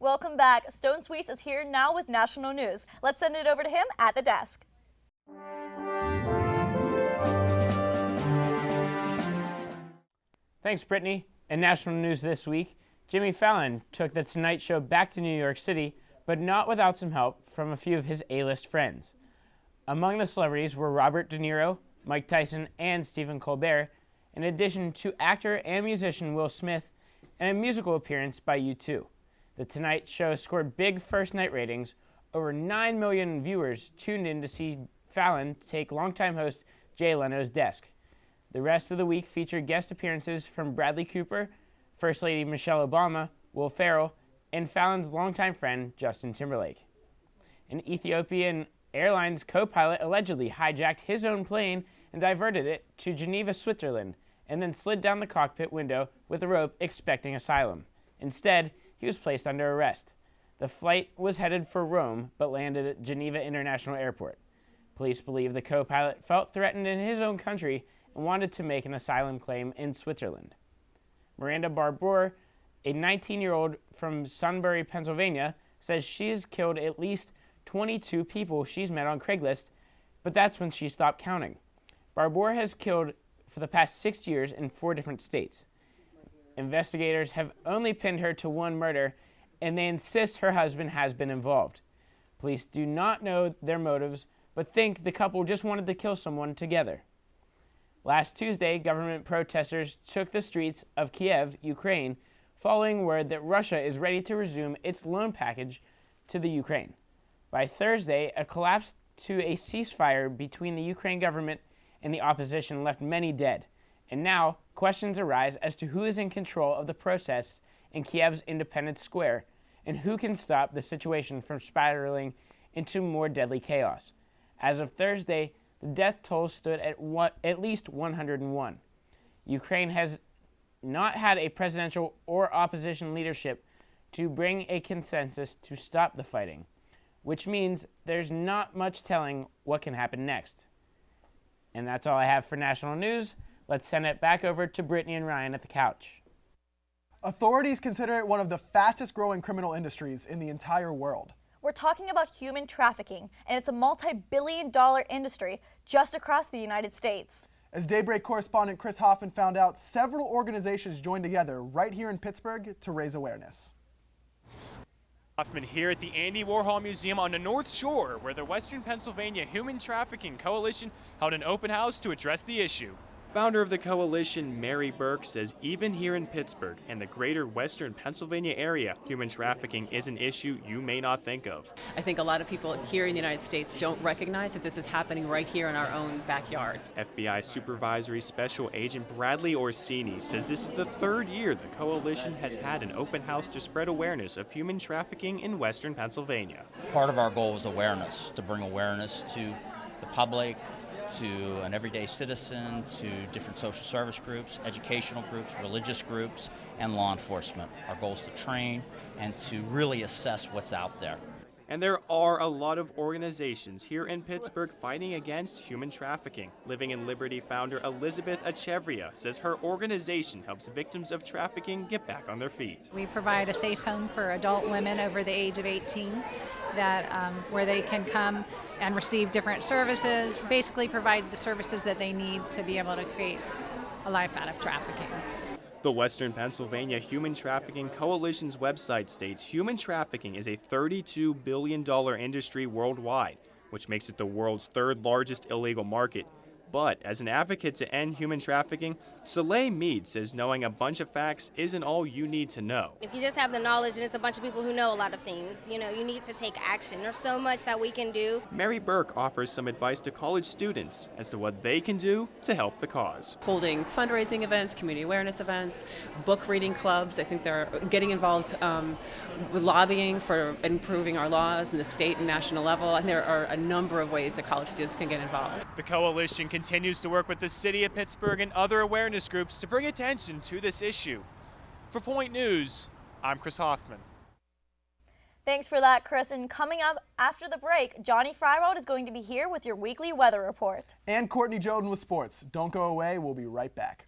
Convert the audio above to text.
Welcome back. Stone Sweiss is here now with national news. Let's send it over to him at the desk. Thanks, Brittany. In national news this week, Jimmy Fallon took The Tonight Show back to New York City, but not without some help from a few of his A-list friends. Among the celebrities were Robert De Niro, Mike Tyson, and Stephen Colbert, in addition to actor and musician Will Smith, and a musical appearance by U2. The Tonight Show scored big first-night ratings. Over 9 million viewers tuned in to see Fallon take longtime host Jay Leno's desk. The rest of the week featured guest appearances from Bradley Cooper, First Lady Michelle Obama, Will Ferrell, and Fallon's longtime friend Justin Timberlake. An Ethiopian Airlines co-pilot allegedly hijacked his own plane and diverted it to Geneva, Switzerland, and then slid down the cockpit window with a rope expecting asylum. Instead, he was placed under arrest. The flight was headed for Rome, but landed at Geneva International Airport. Police believe the co-pilot felt threatened in his own country and wanted to make an asylum claim in Switzerland. Miranda Barbour, a 19-year-old from Sunbury, Pennsylvania, says she's killed at least 22 people she's met on Craigslist, but that's when she stopped counting. Barbour has killed for the past 6 years in 4 different states. Investigators have only pinned her to one murder, and they insist her husband has been involved. Police do not know their motives, but think the couple just wanted to kill someone together. Last Tuesday, government protesters took the streets of Kiev, Ukraine, following word that Russia is ready to resume its loan package to the Ukraine. By Thursday, a collapse to a ceasefire between the Ukraine government and the opposition left many dead. And now, questions arise as to who is in control of the protests in Kiev's Independence Square and who can stop the situation from spiraling into more deadly chaos. As of Thursday, the death toll stood at least 101. Ukraine has not had a presidential or opposition leadership to bring a consensus to stop the fighting, which means there's not much telling what can happen next. And that's all I have for national news. Let's send it back over to Brittany and Ryan at the couch. Authorities consider it one of the fastest growing criminal industries in the entire world. We're talking about human trafficking, and it's a multi-billion-dollar industry just across the United States. As Daybreak correspondent Chris Hoffman found out, several organizations joined together right here in Pittsburgh to raise awareness. Hoffman here at the Andy Warhol Museum on the North Shore, where the Western Pennsylvania Human Trafficking Coalition held an open house to address the issue. Founder of the coalition, Mary Burke, says even here in Pittsburgh and the greater Western Pennsylvania area, human trafficking is an issue you may not think of. I think a lot of people here in the United States don't recognize that this is happening right here in our own backyard. FBI Supervisory Special Agent Bradley Orsini says this is the 3rd year the coalition has had an open house to spread awareness of human trafficking in Western Pennsylvania. Part of our goal is awareness, to bring awareness to the public, to an everyday citizen, to different social service groups, educational groups, religious groups, and law enforcement. Our goal is to train and to really assess what's out there. And there are a lot of organizations here in Pittsburgh fighting against human trafficking. Living in Liberty founder Elizabeth Echevria says her organization helps victims of trafficking get back on their feet. We provide a safe home for adult women over the age of 18 where they can come and receive different services, basically provide the services that they need to be able to create a life out of trafficking. The Western Pennsylvania Human Trafficking Coalition's website states human trafficking is a $32 billion industry worldwide, which makes it the world's 3rd largest illegal market. But as an advocate to end human trafficking, Soleil Mead says knowing a bunch of facts isn't all you need to know. If you just have the knowledge and it's a bunch of people who know a lot of things, you need to take action. There's so much that we can do. Mary Burke offers some advice to college students as to what they can do to help the cause. Holding fundraising events, community awareness events, book reading clubs. I think they're getting involved with lobbying for improving our laws in the state and national level, and there are a number of ways that college students can get involved. The coalition continues to work with the city of Pittsburgh and other awareness groups to bring attention to this issue. For Point News, I'm Chris Hoffman. Thanks for that, Chris. And coming up after the break, Johnny Frywald is going to be here with your weekly weather report. And Courtney Joden with sports. Don't go away. We'll be right back.